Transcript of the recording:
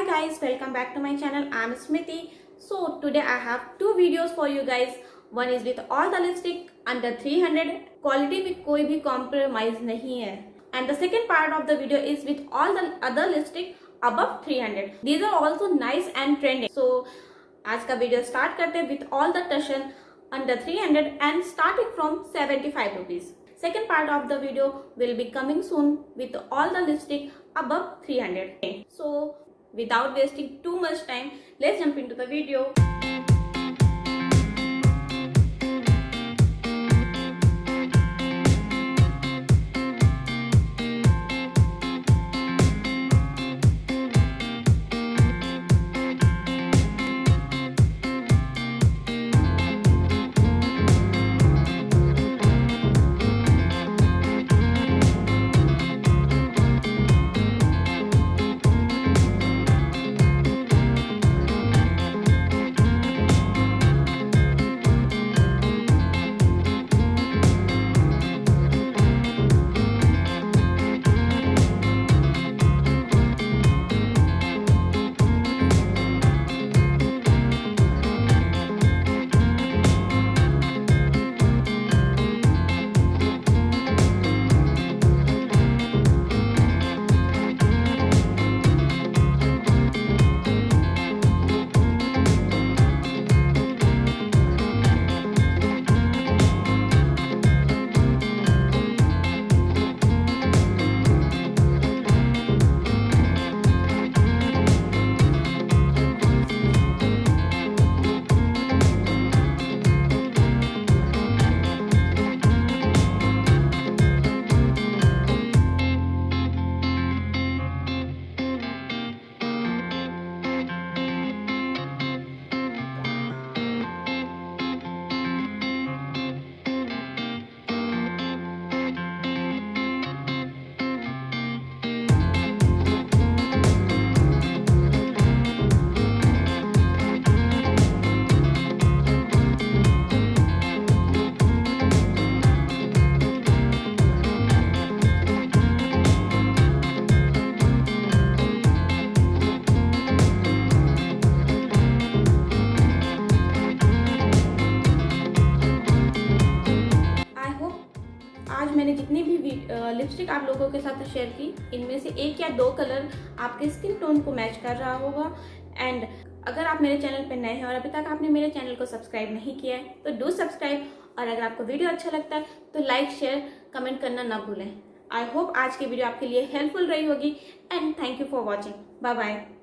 guys, welcome back to my channel. I'm Smriti. So today I have two videos for you guys. One is with all the lipstick under 300. Quality में कोई भी compromise नहीं है. And the second part of the video is with all the other lipstick above 300. These are also nice and trending. So आज का video start करते हैं with all the Turkish under 300 and starting from 75 rupees. Second part of the video will be coming soon with all the lipstick above 300. So without wasting too much time, let's jump into the video. आज मैंने जितनी भी lipstick आप लोगों के साथ share की, इनमें से एक या दो कलर आपके स्किन टोन को मैच कर रहा होगा. एंड अगर आप मेरे चैनल पर नए हैं और अभी तक आपने मेरे चैनल को सब्सक्राइब नहीं किया है तो डू सब्सक्राइब. और अगर आपको वीडियो अच्छा लगता है तो लाइक शेयर कमेंट करना ना भूलें. आई होप आज की वीडियो आपके लिए हेल्पफुल रही होगी and thank you for watching. Bye bye.